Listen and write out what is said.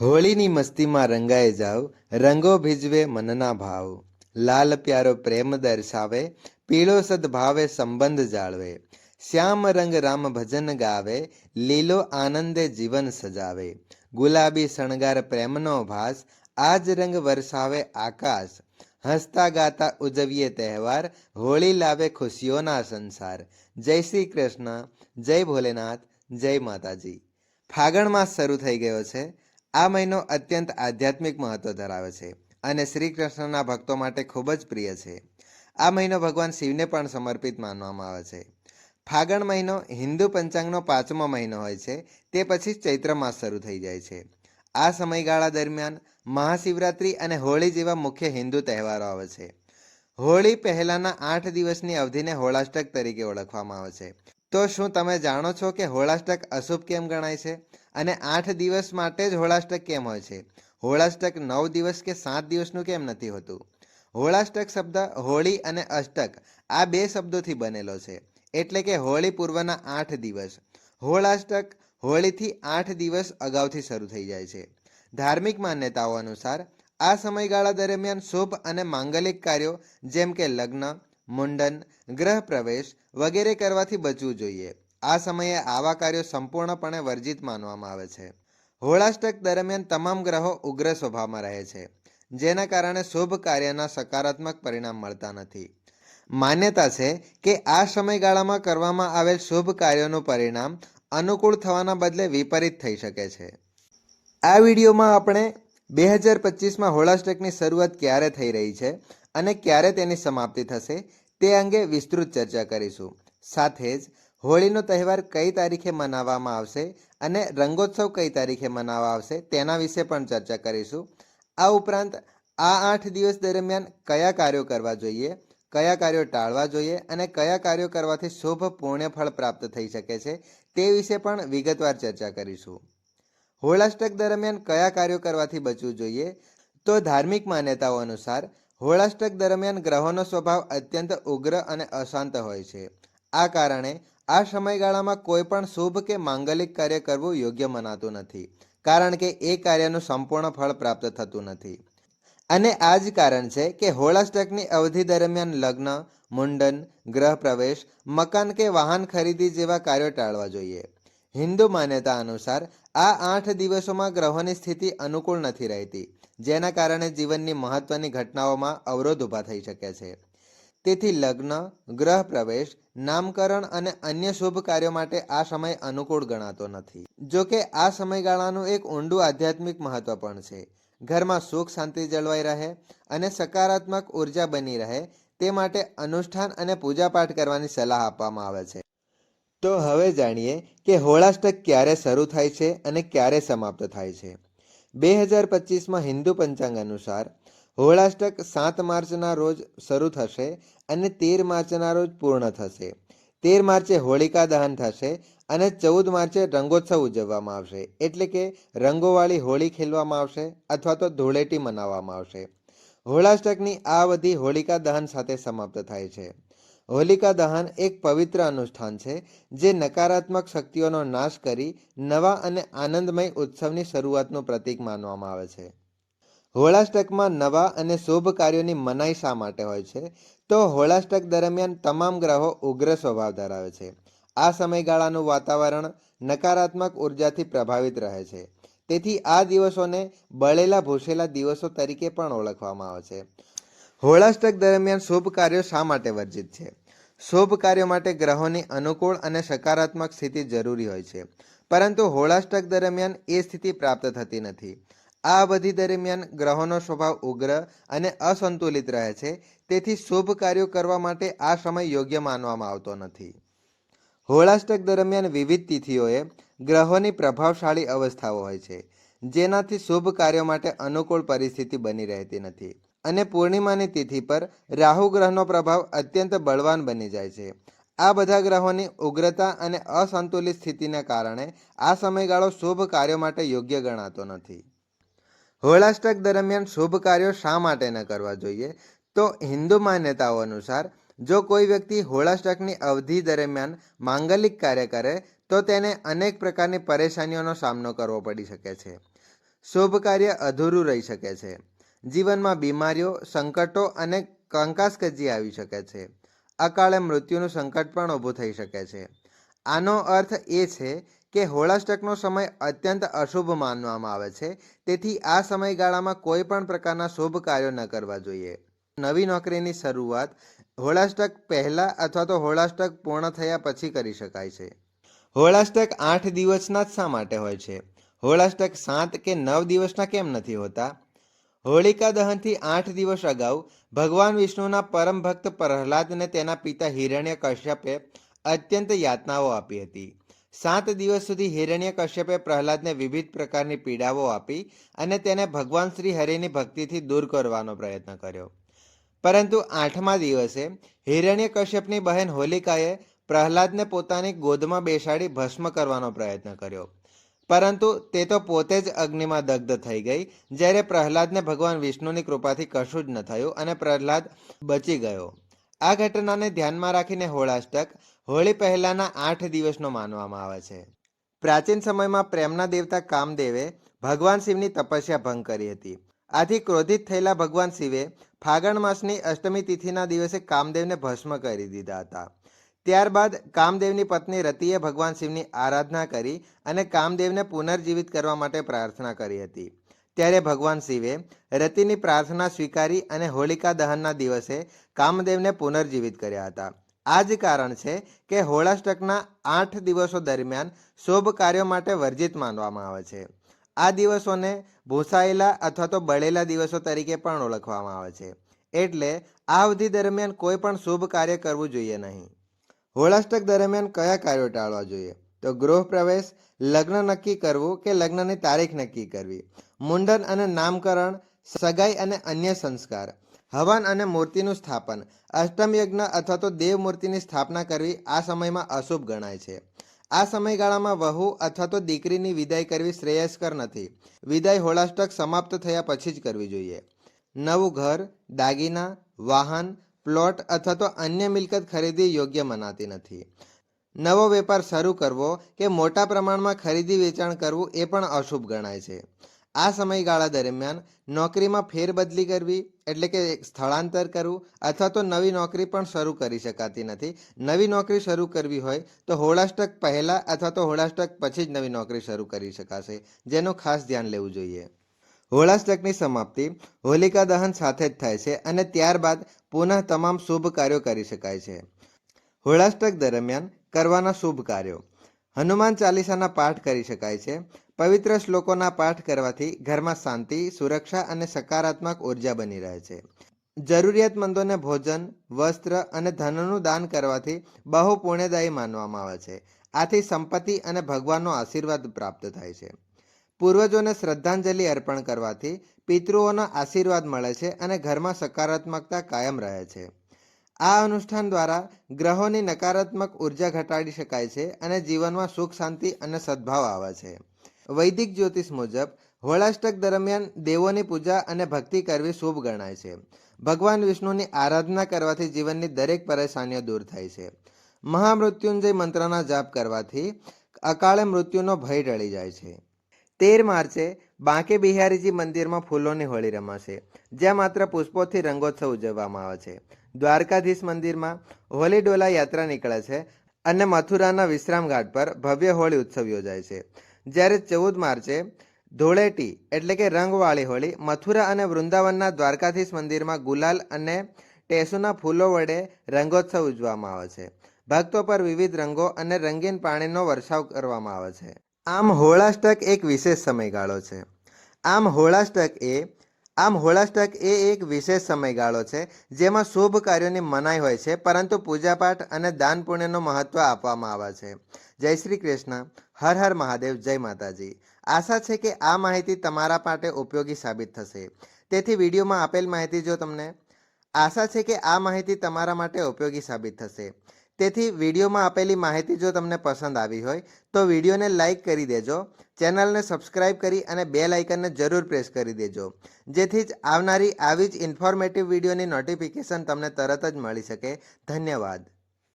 હોળીની મસ્તીમાં રંગાઈ જાવ, રંગો ભીજવે મનના ભાવ. લાલ પ્યારો પ્રેમ દર્શાવે, પીળો સદભાવે સંબંધ જાળવે. શ્યામ રંગ રામ ભજન ગાવે, લીલો આનંદે જીવન સજાવે. ગુલાબી શણગાર પ્રેમનો ભાસ, આજ રંગ વરસાવે આકાશ. હસતા ગાતા ઉજવીએ તહેવાર, હોળી લાવે ખુશીઓના સંસાર. જય શ્રી કૃષ્ણ, જય ભોલેનાથ, જય માતાજી. ફાગણ માસ શરૂ થઈ ગયો છે. આ મહિનો અત્યંત આધ્યાત્મિક મહત્વ ધરાવે છે અને શ્રી કૃષ્ણના ભક્તો માટે ખૂબ જ પ્રિય છે. આ મહિનો ભગવાન શિવને પણ સમર્પિત માનવામાં આવે છે. ફાગણ મહિનો હિન્દુ પંચાંગનો 5મો મહિનો હોય છે. તે પછી ચૈત્ર માસ શરૂ થઈ જાય છે. આ સમયગાળા દરમિયાન મહાશિવરાત્રિ અને હોળી જેવા મુખ્ય હિન્દુ તહેવારો આવે છે. હોળી પહેલાના 8 દિવસની અવધિને હોળાષ્ટક તરીકે ઓળખવામાં આવે છે. તો શું તમે જાણો છો કે હોળાષ્ટક અશુભ કેમ ગણાય છે અને 8 દિવસ માટે જ હોળાષ્ટક કેમ હોય છે? હોળાષ્ટક 9 દિવસ કે 7 દિવસનું કેમ નથી હોતું? હોળાષ્ટક શબ્દ હોળી અને અષ્ટક આ 2 શબ્દોથી બનેલો છે, એટલે કે હોળી પૂર્વના 8 દિવસ. હોળાષ્ટક હોળીથી 8 દિવસ અગાઉથી શરૂ થઈ જાય છે. ધાર્મિક માન્યતાઓ અનુસાર આ સમયગાળા દરમિયાન શુભ અને માંગલિક કાર્યો જેમ કે લગ્ન, મુંડન, ગ્રહ પ્રવેશ વગેરે કરવાથી બચવું જોઈએ. આ સમયે આવા કાર્યો સંપૂર્ણપણે વર્જિત માનવામાં આવે છે. હોળાષ્ટક દરમિયાન તમામ ગ્રહો ઉગ્ર સ્વભાવમાં રહે છે, જેના કારણે શુભ કાર્યના સકારાત્મક પરિણામ મળતા નથી. માન્યતા છે કે આ સમયગાળામાં કરવામાં આવેલ શુભ કાર્યોનું પરિણામ અનુકૂળ થવાના બદલે વિપરીત થઈ શકે છે. આ વિડીયોમાં આપણે 2025માં હોળાષ્ટકની શરૂઆત ક્યારે થઈ રહી છે અને ક્યારે તેની સમાપ્તિ થશે તે અંગે વિસ્તૃત ચર્ચા કરીશું. સાથે જ હોળીનો તહેવાર કઈ તારીખે મનાવવામાં આવશે અને રંગોત્સવ કઈ તારીખે મનાવવામાં આવશે તેના વિશે પણ ચર્ચા કરીશું. આ ઉપરાંત આ 8 દિવસ દરમિયાન કયા કાર્યો કરવા જોઈએ, કયા કાર્યો ટાળવા જોઈએ અને કયા કાર્યો કરવાથી શુભ પુણ્ય ફળ પ્રાપ્ત થઈ શકે છે તે વિશે પણ વિગતવાર ચર્ચા કરીશું. હોળાષ્ટક દરમિયાન કયા કાર્યો કરવાથી બચવું જોઈએ? તો ધાર્મિક માન્યતાઓ અનુસાર હોળાષ્ટક દરમિયાન ગ્રહોનો સ્વભાવ અત્યંત ઉગ્ર અને અશાંત હોય છે. આ કારણે આ સમયગાળામાં કોઈ પણ શુભ કે માંગલિક કાર્ય કરવું યોગ્ય મનાતું નથી, કારણ કે એ કાર્યનું સંપૂર્ણ ફળ પ્રાપ્ત થતું નથી. અને આ જ કારણ છે કે હોળાષ્ટકની અવધિ દરમિયાન લગ્ન, મુંડન, ગ્રહ પ્રવેશ, મકાન કે વાહન ખરીદી જેવા કાર્યો ટાળવા જોઈએ. હિન્દુ માન્યતા અનુસાર આ 8 દિવસોમાં ગ્રહોની સ્થિતિ અનુકૂળ નથી રહેતી, જેના કારણે જીવનની મહત્વની ઘટનાઓમાં અવરોધ ઊભા થઈ શકે છે. તેથી લગ્ન, ગ્રહ પ્રવેશ, નામકરણ અને અન્ય શુભ કાર્યો માટે આ સમય અનુકૂળ ગણાતો નથી. જો કે આ સમયગાળાનું એક ઊંડું આધ્યાત્મિક મહત્વ પણ છે. ઘરમાં સુખ શાંતિ જળવાઈ રહે અને સકારાત્મક ઉર્જા બની રહે તે માટે અનુષ્ઠાન અને પૂજાપાઠ કરવાની સલાહ આપવામાં આવે છે. તો હવે જાણીએ કે હોળાષ્ટક ક્યારે શરૂ થાય છે અને ક્યારે સમાપ્ત થાય છે. 2025માં હિન્દુ પંચાંગ અનુસાર હોળાષ્ટક 7 માર્ચના રોજ શરૂ થશે અને 13 માર્ચના રોજ પૂર્ણ થશે. 13 માર્ચે હોળિકા દહન થશે અને 14 માર્ચે રંગોત્સવ ઉજવવામાં આવશે, એટલે કે રંગોવાળી હોળી ખેલવામાં આવશે અથવા તો ધૂળેટી મનાવવામાં આવશે. હોળાષ્ટકની આ અવધિ હોળિકા દહન સાથે સમાપ્ત થાય છે. હોલિકા દહન એક પવિત્ર અનુષ્ઠાન છે જે નકારાત્મક શક્તિઓનો નાશ કરી નવા અને આનંદમય ઉત્સવની શરૂઆતનું પ્રતીક માનવામાં આવે છે. હોળાષ્ટકમાં નવા અને શુભ કાર્યોની મનાઈ શા માટે હોય છે? તો હોળાષ્ટક દરમિયાન તમામ ગ્રહો ઉગ્ર સ્વભાવ ધરાવે છે. આ સમયગાળાનું વાતાવરણ નકારાત્મક ઉર્જાથી પ્રભાવિત રહે છે. તેથી આ દિવસોને બળેલા ભૂસેલા દિવસો તરીકે પણ ઓળખવામાં આવે છે. હોળાષ્ટક દરમિયાન શુભ કાર્યો શા માટે વર્જિત છે? શુભ કાર્યો માટે ગ્રહોની અનુકૂળ અને સકારાત્મક સ્થિતિ જરૂરી હોય છે, પરંતુ હોળાષ્ટક દરમિયાન એ સ્થિતિ પ્રાપ્ત થતી નથી. આ અવધિ દરમિયાન ગ્રહોનો સ્વભાવ ઉગ્ર અને અસંતુલિત રહે છે, તેથી શુભ કાર્યો કરવા માટે આ સમય યોગ્ય માનવામાં આવતો નથી. હોળાષ્ટક દરમિયાન વિવિધ તિથિઓએ ગ્રહોની પ્રભાવશાળી અવસ્થાઓ હોય છે, જેનાથી શુભ કાર્યો માટે અનુકૂળ પરિસ્થિતિ બની રહેતી નથી. અને પૂર્ણિમાની તિથિ પર રાહુ ગ્રહનો પ્રભાવ અત્યંત બળવાન બની જાય છે. આ બધા ગ્રહોની ઉગ્રતા અને અસંતુલિત સ્થિતિને કારણે આ સમયગાળો શુભ કાર્યો માટે યોગ્ય ગણાતો નથી. હોળાષ્ટક દરમિયાન શુભ કાર્યો શા માટે ન કરવા જોઈએ? તો હિન્દુ માન્યતાઓ અનુસાર જો કોઈ વ્યક્તિ હોળાષ્ટકની અવધિ દરમિયાન માંગલિક કાર્ય કરે તો તેને અનેક પ્રકારની પરેશાનીઓનો સામનો કરવો પડી શકે છે. શુભ કાર્ય અધૂરું રહી શકે છે. જીવનમાં બીમારીઓ, સંકટો અને કંકાસકજી આવી શકે છે. અકાળે મૃત્યુનું સંકટ પણ ઊભું થઈ શકે છે. આનો અર્થ એ છે કે હોળાષ્ટકનો સમય અત્યંત અશુભ માનવામાં આવે છે. તેથી આ સમયગાળામાં કોઈ પણ પ્રકારના શુભ કાર્યો ન કરવા જોઈએ. નવી નોકરીની શરૂઆત હોળાષ્ટક પહેલા અથવા તો હોળાષ્ટક પૂર્ણ થયા પછી કરી શકાય છે. હોળાષ્ટક 8 દિવસના જ શા માટે હોય છે? હોળાષ્ટક 7 કે 9 દિવસના કેમ નથી હોતા? હોળિકા દહનથી 8 દિવસ અગાઉ ભગવાન વિષ્ણુના પરમ ભક્ત પ્રહલાદને તેના પિતા હિરણ્યકશ્યપે અત્યંત યાતનાઓ આપી હતી. 7 દિવસ સુધી હિરણ્યકશ્યપે પ્રહલાદને વિવિધ પ્રકારની પીડાઓ આપી અને તેને ભગવાન શ્રી હરિની ભક્તિથી દૂર કરવાનો પ્રયત્ન કર્યો. પરંતુ 8મા દિવસે હિરણ્યકશ્યપની બહેન હોલિકાએ પ્રહલાદને પોતાની ગોદમાં બેસાડી ભસ્મ કરવાનો પ્રયત્ન કર્યો. પરંતુ તે તો પોતે જ અગ્નિમાં દગ્ધ થઈ ગઈ. જ્યારે પ્રહલાદને ભગવાન વિષ્ણુની કૃપાથી કશું જ ન થયું અને પ્રહલાદ બચી ગયો. આ ઘટનાને ધ્યાનમાં રાખીને હોળાષ્ટક હોળી પહેલાના 8 દિવસનો માનવામાં આવે છે. પ્રાચીન સમયમાં પ્રેમના દેવતા કામદેવે ભગવાન શિવની તપસ્યા ભંગ કરી હતી. આથી ક્રોધિત થયેલા ભગવાન શિવે ફાગણ માસની અષ્ટમી તિથિના દિવસે કામદેવને ભસ્મ કરી દીધા હતા. ત્યારબાદ કામદેવની પત્ની રતિએ ભગવાન શિવની આરાધના કરી અને કામદેવને પુનર્જીવિત કરવા માટે પ્રાર્થના કરી હતી. ત્યારે ભગવાન શિવે રતિની પ્રાર્થના સ્વીકારી અને હોલિકા દહનના દિવસે કામદેવને પુનર્જીવિત કર્યા હતા. આ જ કારણ છે કે હોળાષ્ટકના 8 દિવસો દરમિયાન શુભ કાર્યો માટે વર્જિત માનવામાં આવે છે. આ દિવસોને ભૂસાયેલા અથવા તો બળેલા દિવસો તરીકે પણ ઓળખવામાં આવે છે. એટલે આ અવધિ દરમિયાન કોઈ પણ શુભ કાર્ય કરવું જોઈએ નહીં. હોળાષ્ટક દરમિયાન કયા કાર્યો ટાળવા જોઈએ? તો ગૃહ પ્રવેશ, લગ્ન નક્કી કરવું કે લગ્નની તારીખ નક્કી કરવી, મુંડન અને નામકરણ, સગાઈ અને અન્ય સંસ્કાર, હવન અને મૂર્તિનું સ્થાપન, અષ્ટમ યજ્ઞ અથવા તો દેવ મૂર્તિની સ્થાપના કરવી આ સમયમાં અશુભ ગણાય છે. આ સમયગાળામાં વહુ અથવા તો દીકરીની વિદાય કરવી શ્રેયસ્કર નથી. વિદાય હોળાષ્ટક સમાપ્ત થયા પછી જ કરવી જોઈએ. નવું ઘર, દાગીના, વાહન, પ્લોટ અથવા તો અન્ય મિલકત ખરીદી યોગ્ય મનાતી નથી. નવો વેપાર શરૂ કરવો કે મોટા પ્રમાણમાં ખરીદી વેચાણ કરવું એ પણ અશુભ ગણાય છે. આ સમયગાળા દરમિયાન નોકરીમાં ફેરબદલી કરવી એટલે કે સ્થળાંતર કરવું અથવા તો નવી નોકરી પણ શરૂ કરી શકાતી નથી. નવી નોકરી શરૂ કરવી હોય તો હોળાષ્ટક પહેલા અથવા તો હોળાષ્ટક પછી જ નવી નોકરી શરૂ કરી શકાશે, જેનું ખાસ ધ્યાન લેવું જોઈએ. હોળાષ્ટકની સમાપ્તિ હોલિકા દહન સાથે જ થાય છે અને ત્યારબાદ પુનઃ તમામ શુભ કાર્યો કરી શકાય છે. હોળાષ્ટક દરમિયાન કરવાના શુભ કાર્યો: હનુમાન ચાલીસાના પાઠ કરી શકાય છે. પવિત્ર શ્લોકોના પાઠ કરવાથી ઘરમાં શાંતિ, સુરક્ષા અને સકારાત્મક ઉર્જા બની રહે છે. જરૂરિયાતમંદોને ભોજન, વસ્ત્ર અને ધનનું દાન કરવાથી બહુ પુણ્યદાયી માનવામાં આવે છે. આથી સંપત્તિ અને ભગવાનનો આશીર્વાદ પ્રાપ્ત થાય છે. પૂર્વજોને શ્રદ્ધાંજલિ અર્પણ કરવાથી પિતૃઓના આશીર્વાદ મળે છે અને ઘરમાં સકારાત્મકતા કાયમ રહે છે. આ અનુષ્ઠાન દ્વારા ગ્રહોની નકારાત્મક ઉર્જા ઘટાડી શકાય છે અને જીવનમાં સુખ, શાંતિ અને સદ્ભાવ આવે છે. વૈદિક જ્યોતિષ મુજબ હોળાષ્ટક દરમિયાન દેવોની પૂજા અને ભક્તિ કરવી શુભ ગણાય છે. ભગવાન વિષ્ણુની આરાધના કરવાથી જીવનની દરેક પરેશાનીઓ દૂર થાય છે. મહામૃત્યુંજય મંત્રના જાપ કરવાથી અકાળે મૃત્યુનો ભય ટળી જાય છે. 13 માર્ચે બાંકે બિહારીજી મંદિરમાં ફૂલોની હોળી રમાશે, જ્યાં માત્ર પુષ્પોથી રંગોત્સવ ઉજવવામાં આવે છે. દ્વારકાધીશ મંદિરમાં હોલી ડોલા યાત્રા નીકળે છે અને મથુરાના વિશ્રામ ઘાટ પર ભવ્ય હોળી ઉત્સવ યોજાય છે. જ્યારે 14 માર્ચે ધૂળેટી એટલે કે રંગવાળી હોળી મથુરા અને વૃંદાવનના દ્વારકાધીશ મંદિરમાં ગુલાલ અને ટેસુના ફૂલો વડે રંગોત્સવ ઉજવવામાં આવે છે. ભક્તો પર વિવિધ રંગો અને રંગીન પાણીનો વર્ષાવ કરવામાં આવે છે. આમ હોળાષ્ટક એક વિશેષ સમયગાળો છે. હોળાષ્ટક એ એક વિશેષ સમયગાળો છે જેમાં શુભ કાર્યોની મનાઈ હોય છે, પરંતુ પૂજાપાઠ અને દાન પુણ્યનું મહત્વ આપવામાં આવે છે. જય શ્રી કૃષ્ણ. હર હર મહાદેવ. જય માતાજી. આશા છે કે આ માહિતી તમારા માટે ઉપયોગી સાબિત થશે. તેથી વિડીયોમાં આપેલ માહિતી જો તમને તમારા માટે ઉપયોગી સાબિત થશે. તેથી વિડીયોમાં આપેલી માહિતી જો તમને પસંદ આવી હોય તો વિડીયોને લાઇક કરી દેજો, ચેનલને સબસ્ક્રાઇબ કરી અને બેલ આઇકનને જરૂર પ્રેસ કરી દેજો, જેથી જ આવનારી આવી જ ઇન્ફોર્મેટિવ વિડીયોની નોટિફિકેશન તમને તરત જ મળી શકે. ધન્યવાદ.